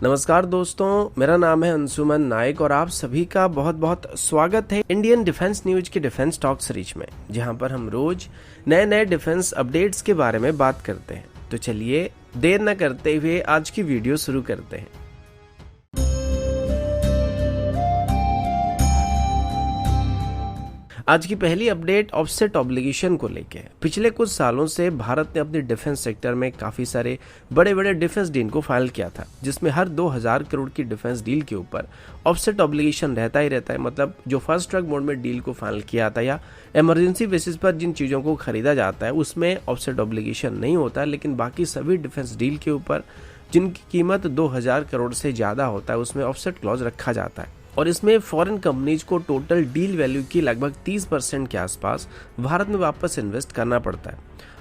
नमस्कार दोस्तों, मेरा नाम है अंशुमन नायक और आप सभी का बहुत बहुत स्वागत है इंडियन डिफेंस न्यूज के डिफेंस टॉक सीरीज में, जहां पर हम रोज नए नए डिफेंस अपडेट्स के बारे में बात करते हैं। तो चलिए देर न करते हुए आज की वीडियो शुरू करते हैं। आज की पहली अपडेट ऑफसेट ऑब्लिगेशन को लेके है। पिछले कुछ सालों से भारत ने अपने डिफेंस सेक्टर में काफी सारे बड़े बड़े डिफेंस डील को फाइल किया था, जिसमें हर 2000 करोड़ की डिफेंस डील के ऊपर ऑफसेट ऑब्लिगेशन रहता ही रहता है। मतलब जो फर्स्ट ट्रैक मोड में डील को फाइल किया था या इमरजेंसी बेसिस पर जिन चीजों को खरीदा जाता है उसमें ऑफसेट ऑब्लिगेशन नहीं होता, लेकिन बाकी सभी डिफेंस डील के ऊपर जिनकी कीमत 2000 करोड़ से ज्यादा होता है उसमें ऑफसेट क्लॉज रखा जाता है। और इसमें फॉरेन कंपनीज को टोटल डील वैल्यू की लगभग 30% के आसपास भारत में वापस इन्वेस्ट करना पड़ता है।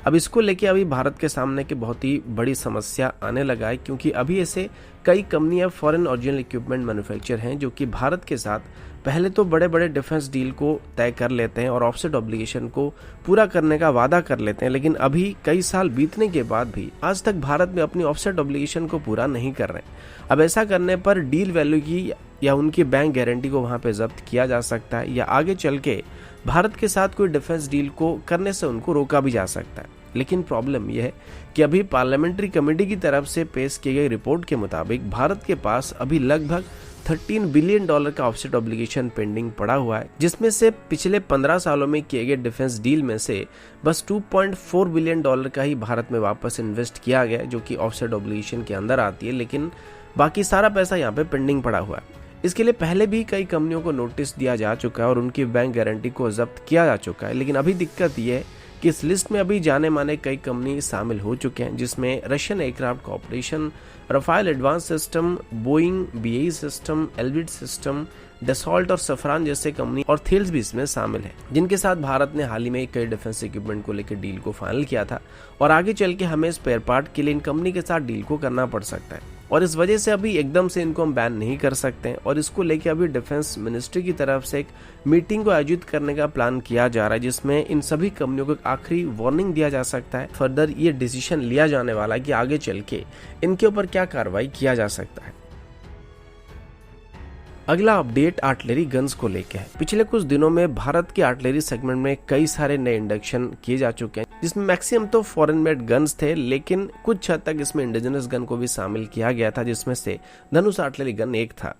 अब इसको लेके अभी भारत के सामने की बहुत ही बड़ी समस्या आने लगा है, क्योंकि अभी ऐसे कई कंपनियां फॉरेन ओरिजिनल इक्विपमेंट मैन्युफैक्चर हैं जो कि भारत के साथ पहले तो बड़े बड़े डिफेंस डील को तय कर लेते हैं और ऑफसेट ऑब्लिगेशन को पूरा करने का वादा कर लेते हैं, लेकिन अभी कई साल बीतने के बाद भी आज तक भारत में अपनी ऑफसेट ऑब्लिगेशन को पूरा नहीं कर रहे। अब ऐसा करने पर डील वैल्यू की या उनकी बैंक गारंटी को वहां पे जब्त किया जा सकता है, या आगे चल के भारत के साथ कोई डिफेंस डील को करने से उनको रोका भी जा सकता है। लेकिन प्रॉब्लम यह है कि अभी पार्लियामेंट्री कमेटी की तरफ से पेश की गई रिपोर्ट के मुताबिक भारत के पास अभी लगभग $13 बिलियन का ऑफसेट ऑब्लिगेशन पेंडिंग पड़ा हुआ है, जिसमें से पिछले 15 सालों में किए गए डिफेंस डील में से बस $2.4 बिलियन का ही भारत में वापस इन्वेस्ट किया गया, जो कि ऑफसेट ऑब्लिगेशन के अंदर आती है, लेकिन बाकी सारा पैसा यहाँ पे पेंडिंग पड़ा हुआ है। इसके लिए पहले भी कई कंपनियों को नोटिस दिया जा चुका है और उनकी बैंक गारंटी को जब्त किया जा चुका है, लेकिन अभी दिक्कत यह है कि इस लिस्ट में अभी जाने माने कई कंपनी शामिल हो चुके हैं, जिसमें Russian aircraft corporation, Rafale advance system, Boeing, BAE system, Elbit system, Dassault और सफरान जैसे कंपनी और थेल्स भी इसमें शामिल है, जिनके साथ भारत ने हाल ही में कई डिफेंस इक्विपमेंट को लेकर डील को फाइनल किया था और आगे चल के हमें स्पेयर पार्ट के लिए इन कंपनी के साथ डील को करना पड़ सकता है। और इस वजह से अभी एकदम से इनको हम बैन नहीं कर सकते हैं और इसको लेके अभी डिफेंस मिनिस्ट्री की तरफ से एक मीटिंग को आयोजित करने का प्लान किया जा रहा है, जिसमें इन सभी कंपनियों को आखिरी वार्निंग दिया जा सकता है। फर्दर ये डिसीजन लिया जाने वाला है कि आगे चल के इनके ऊपर क्या कार्रवाई किया जा सकता है। अगला अपडेट आर्टिलरी गन्स को लेकर है। पिछले कुछ दिनों में भारत के आर्टिलरी सेगमेंट में कई सारे नए इंडक्शन किए जा चुके हैं, जिसमें मैक्सिमम तो फॉरेन मेड गन्स थे, लेकिन कुछ हद तक इसमें इंडिजिनस गन को भी शामिल किया गया था, जिसमें से धनुष आर्टिलरी गन एक था।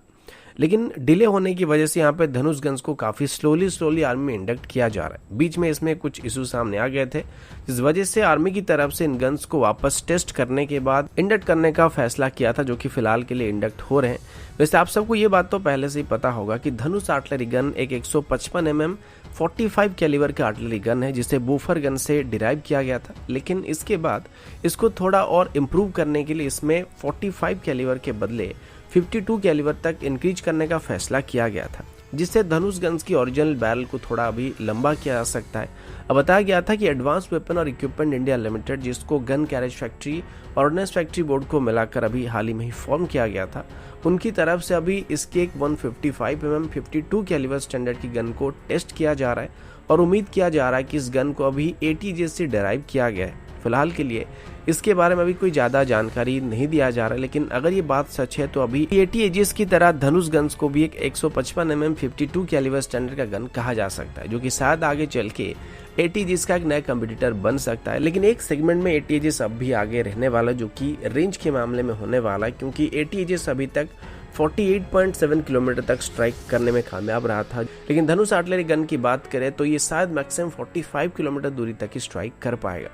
लेकिन डिले होने की वजह से यहाँ पे धनुष गन्स को काफी स्लोली आर्मी में इंडक्ट किया जा रहा है। बीच में इसमें कुछ इशू सामने आ गए थे, जिस वजह से आर्मी की तरफ से इन गन्स को वापस टेस्ट करने के बाद इंडक्ट करने का फैसला किया था, जो कि फिलहाल के लिए इंडक्ट हो रहे हैं। वैसे आप सबको ये बात तो पहले से ही पता होगा कि धनुष आर्टिलरी गन एक 155 mm 45 कैलिबर का आर्टिलरी गन है, जिसे बूफर गन से डिराइव किया गया था, लेकिन इसके बाद इसको थोड़ा और इम्प्रूव करने के लिए इसमें 45 कैलिबर के बदले 52 कैलिबर तक इंक्रीज करने का फैसला किया गया था, जिससे धनुष गन्स की ओरिजिनल बैरल को थोड़ा अभी लंबा किया जा सकता है। अब बताया गया था कि एडवांस वेपन और इक्विपमेंट इंडिया लिमिटेड, जिसको गन कैरेज फैक्ट्री और ऑर्डिनेंस फैक्ट्री बोर्ड को मिलाकर अभी हाल ही में ही फॉर्म किया गया था, उनकी तरफ से अभी इसके एक 155 mm 52 कैलिबर स्टैंडर्ड की गन को टेस्ट किया जा रहा है और उम्मीद किया जा रहा है कि इस गन को अभी ATAGS से डिराइव किया गया है। फिलहाल के लिए इसके बारे में अभी कोई ज्यादा जानकारी नहीं दिया जा रहा है, लेकिन अगर ये बात सच है तो अभी ATAGS की तरह धनुष गन्स को भी एक 155 mm 52 कैलिबर स्टैंडर्ड का गन कहा जा सकता है, जो कि शायद आगे चल के ATAGS का एक नया कंपटीटर बन सकता है। लेकिन एक सेगमेंट में ATAGS अब भी आगे रहने वाला, जो कि रेंज के मामले में होने वाला है, क्योंकि ATAGS अभी तक 48.7 किलोमीटर तक स्ट्राइक करने में कामयाब रहा था, लेकिन धनुष आर्टिलरी गन की बात करें तो ये शायद मैक्सिमम 45 किलोमीटर दूरी तक ही स्ट्राइक कर पाएगा।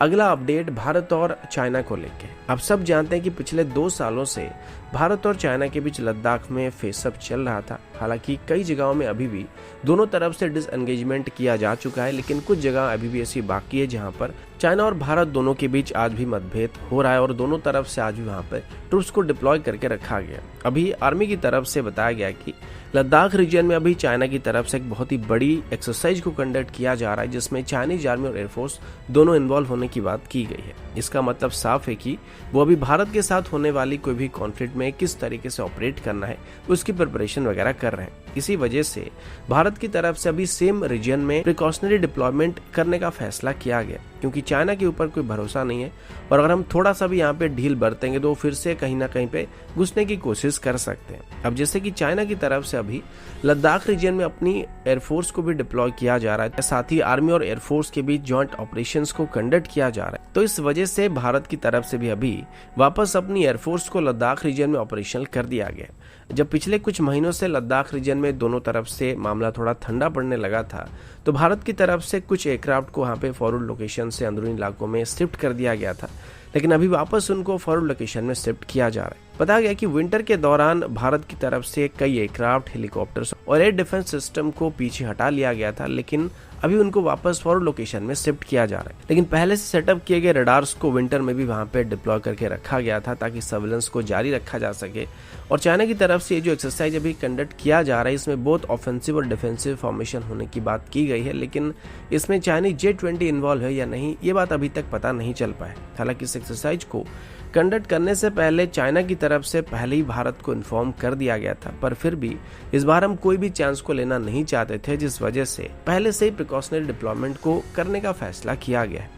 अगला अपडेट भारत और चाइना को लेके। आप सब जानते हैं कि पिछले 2 सालों से भारत और चाइना के बीच लद्दाख में फेसअप चल रहा था। हालांकि कई जगहों में अभी भी दोनों तरफ से डिसएंगेजमेंट किया जा चुका है, लेकिन कुछ जगह अभी भी ऐसी बाकी है जहां पर चाइना और भारत दोनों के बीच आज भी मतभेद हो रहा है और दोनों तरफ से आज भी वहां पर ट्रूप्स को डिप्लॉय करके रखा गया। अभी आर्मी की तरफ से बताया गया कि लद्दाख रीजन में अभी चाइना की तरफ से एक बहुत ही बड़ी एक्सरसाइज को कंडक्ट किया जा रहा है, जिसमें चाइनीज आर्मी और एयरफोर्स दोनों इन्वॉल्व होने की बात की गई है। इसका मतलब साफ है कि वो अभी भारत के साथ होने वाली कोई भी कॉन्फ्लिक्ट में किस तरीके से ऑपरेट करना है उसकी प्रिपरेशन वगैरह कर कर रहे हैं। इसी वजह से भारत की तरफ से अभी सेम रीजन में प्रिकॉशनरी डिप्लॉयमेंट करने का फैसला किया गया, क्योंकि चाइना के ऊपर कोई भरोसा नहीं है और अगर हम थोड़ा सा भी यहाँ पे ढील बरतेंगे तो फिर से कहीं ना कहीं पे घुसने की कोशिश कर सकते हैं। अब जैसे कि चाइना की तरफ से अभी लद्दाख रीजन में अपनी एयरफोर्स को भी डिप्लॉय किया जा रहा है, साथ ही आर्मी और एयरफोर्स के बीच जॉइंट ऑपरेशंस को कंडक्ट किया जा रहा है। तो इस वजह से भारत की तरफ से भी अभी वापस अपनी एयरफोर्स को लद्दाख रीजन में ऑपरेशनल कर दिया गया। जब पिछले कुछ महीनों से लद्दाख रीजन में दोनों तरफ से मामला थोड़ा ठंडा पड़ने लगा था, तो भारत की तरफ से कुछ एयरक्राफ्ट को वहाँ पे फॉरवर्ड लोकेशन से अंदरूनी इलाकों में शिफ्ट कर दिया गया था, लेकिन अभी वापस उनको फॉरवर्ड लोकेशन में शिफ्ट किया जा रहा है। बताया गया कि विंटर के दौरान भारत की तरफ से कई एयरक्राफ्ट, हेलीकॉप्टर्स और एयर डिफेंस सिस्टम को पीछे हटा लिया गया था, लेकिन अभी उनको वापस फॉरवर्ड लोकेशन में शिफ्ट किया जा रहा है। लेकिन पहले से सेटअप किए गए रडार्स को विंटर में भी वहां पे डिप्लॉय करके रखा गया था ताकि सर्विलेंस को जारी रखा जा सके। और चाइना की तरफ से ये जो एक्सरसाइज अभी कंडक्ट किया जा रहा है, इसमें बहुत ऑफेंसिव और डिफेंसिव फॉर्मेशन होने की बात की गई है, लेकिन इसमें चाइनीज J-20 इन्वॉल्व है या नहीं, ये बात अभी तक पता नहीं चल पाया। हालांकि इस एक्सरसाइज को कंडक्ट करने से पहले चाइना की तरफ से पहले ही भारत को इन्फॉर्म कर दिया गया था, पर फिर भी इस बार हम कोई भी चांस को लेना नहीं चाहते थे, जिस वजह से पहले से ही प्रिकॉशनरी डिप्लॉयमेंट को करने का फैसला किया गया है।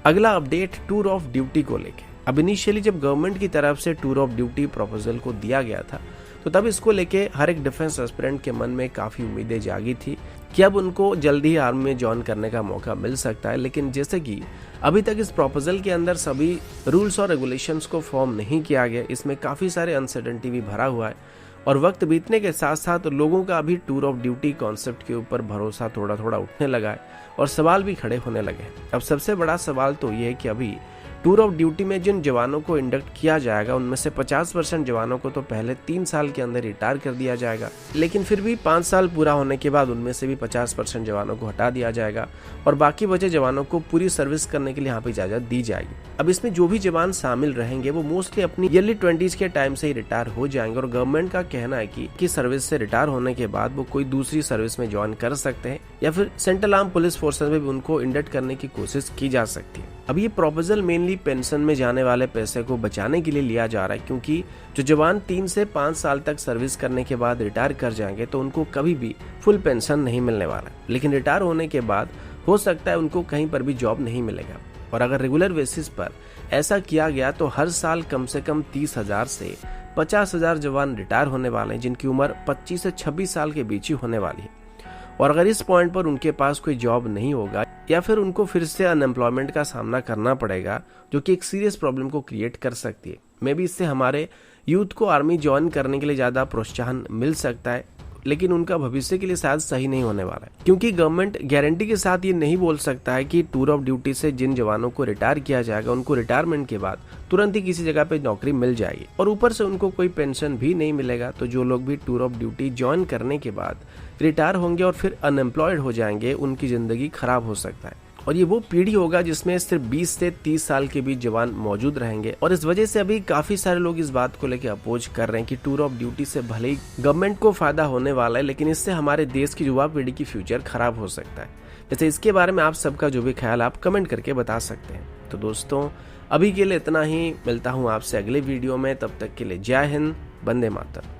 अगला अपडेट टूर ऑफ ड्यूटी को लेके। अब इनिशियली जब गवर्नमेंट की तरफ से टूर ऑफ ड्यूटी प्रपोजल को दिया गया था, तो तब इसको लेके हर एक डिफेंस एस्पिरेंट के मन में काफी उम्मीदें जागी थी कि अब उनको जल्दी ही आर्मी में ज्वाइन करने का मौका मिल सकता है। लेकिन जैसे कि अभी तक इस प्रपोजल के अंदर सभी रूल्स और रेगुलेशंस को फॉर्म नहीं किया गया, इसमें काफी सारे अनसर्टेनिटी भी भरा हुआ है और वक्त बीतने के साथ साथ लोगों का अभी टूर ऑफ ड्यूटी कॉन्सेप्ट के ऊपर भरोसा थोड़ा थोड़ा उठने लगा है और सवाल भी खड़े होने लगे। अब सबसे बड़ा सवाल तो ये है कि अभी टूर ऑफ ड्यूटी में जिन जवानों को इंडक्ट किया जाएगा, उनमें से 50% जवानों को तो पहले 3 साल के अंदर रिटायर कर दिया जाएगा, लेकिन फिर भी 5 साल पूरा होने के बाद उनमें से भी 50% जवानों को हटा दिया जाएगा और बाकी बचे जवानों को पूरी सर्विस करने के लिए यहाँ पे इजाजत दी जाएगी। अब इसमें जो भी जवान शामिल रहेंगे वो मोस्टली अपनी अर्ली 20s के टाइम से ही रिटायर हो जाएंगे और गवर्नमेंट का कहना है कि सर्विस से रिटायर होने के बाद वो कोई दूसरी सर्विस में ज्वाइन कर सकते हैं या फिर सेंट्रल आर्म पुलिस फोर्सेस में भी उनको इंडक्ट करने की कोशिश की जा सकती है। अब ये प्रपोजल मेनली पेंशन में जाने वाले पैसे को बचाने के लिए लिया जा रहा है, क्योंकि जो जवान 3 से 5 साल तक सर्विस करने के बाद रिटायर कर जाएंगे तो उनको कभी भी फुल पेंशन नहीं मिलने वाला है, लेकिन रिटायर होने के बाद हो सकता है उनको कहीं पर भी जॉब नहीं मिलेगा। और अगर रेगुलर बेसिस पर ऐसा किया गया तो हर साल कम से कम 30,000 से 50,000 जवान रिटायर होने वाले हैं, जिनकी उम्र 25 से 26 साल के बीच ही होने वाली है। और अगर इस पॉइंट पर उनके पास कोई जॉब नहीं होगा या फिर उनको फिर से अनएम्प्लॉयमेंट का सामना करना पड़ेगा, जो कि एक सीरियस प्रॉब्लम को क्रिएट कर सकती है। मे बी इससे हमारे यूथ को आर्मी ज्वाइन करने के लिए ज्यादा प्रोत्साहन मिल सकता है, लेकिन उनका भविष्य के लिए शायद सही नहीं होने वाला है, क्योंकि गवर्नमेंट गारंटी के साथ ये नहीं बोल सकता है कि टूर ऑफ ड्यूटी से जिन जवानों को रिटायर किया जाएगा उनको रिटायरमेंट के बाद तुरंत ही किसी जगह पे नौकरी मिल जाएगी और ऊपर से उनको कोई पेंशन भी नहीं मिलेगा। तो जो लोग भी टूर ऑफ ड्यूटी ज्वाइन करने के बाद रिटायर होंगे और फिर अनएम्प्लॉयड हो जाएंगे, उनकी जिंदगी खराब हो सकता है। और ये वो पीढ़ी होगा जिसमें सिर्फ 20 से 30 साल के बीच जवान मौजूद रहेंगे और इस वजह से अभी काफी सारे लोग इस बात को लेकर अपोज कर रहे हैं कि टूर ऑफ ड्यूटी से भले ही गवर्नमेंट को फायदा होने वाला है, लेकिन इससे हमारे देश की युवा पीढ़ी की फ्यूचर खराब हो सकता है। जैसे इसके बारे में आप सबका जो भी ख्याल आप कमेंट करके बता सकते हैं। तो दोस्तों अभी के लिए इतना ही, मिलता हूँ आपसे अगले वीडियो में, तब तक के लिए जय हिंद, वंदे मातरम।